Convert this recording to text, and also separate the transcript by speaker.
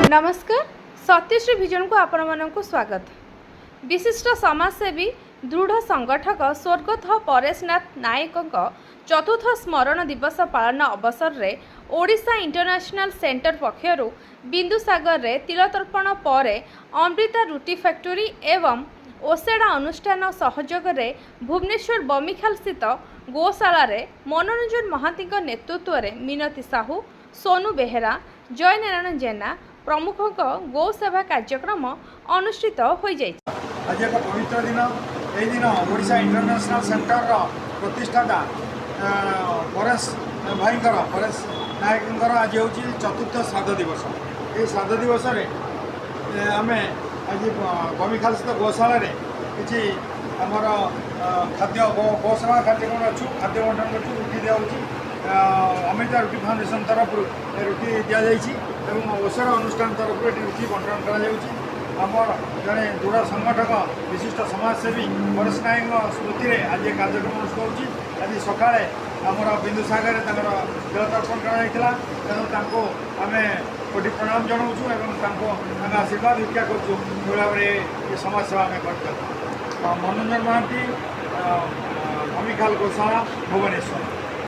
Speaker 1: नमस्कार सतीश्री विजन को आपण मानक स्वागत। विशिष्ट समाजसेवी दृढ़ संगठक स्वर्गथ परेशनाथ नायक चतुर्थ स्मरण दिवस पालन अवसर रे ओडिशा इंटरनेशनल सेंटर पक्षर बिंदुसागर रे तिलतर्पण पर अमृता रुटी फैक्टरी एवं ओसेडा अनुष्ठान सहयोग रे भुवनेश्वर बमिखाल स्थित गोशाला रे मनोरंजन महांती नेतृत्व रे मिनती साहू सोनू बेहेरा जय नारायण जेना प्रमुख गो सेवा कार्यक्रम अनुष्ठित हो जाए।
Speaker 2: आज एक पवित्र दिन यही दिन ओडिशा इंटरनेशनल सेंटर प्रतिष्ठाता परेश भाई परेश नायक आज हूँ चतुर्थ श्राद्ध दिवस। ये श्राद्ध दिवस आम आज बमिखाल स्थित गोशाला किसी आमर खाद्य गौसेवा कार्यक्रम अच्छु खाद्य बंटन कर रुटी दिखाई अमृता रुटी फाउंडेशन तरफ रुटी दि जाइए और ओसेडा अनुष्ठान तरफ रुटी बंटन कर जड़े दृढ़ संगठक विशिष्ट समाजसेवी परेश नायक स्मृति में आज कार्यक्रम अनुष्ठित हो। आज सका आमर बिंदुसागर तिलतर्पण कराइला तेणु आम कोटि प्रणाम जनाऊँ और आशीर्वाद भिक्षा करूँ भाव में समाजसेवा आम कर मनोरंजन महांती बमिखाल गोशाला भुवनेश्वर।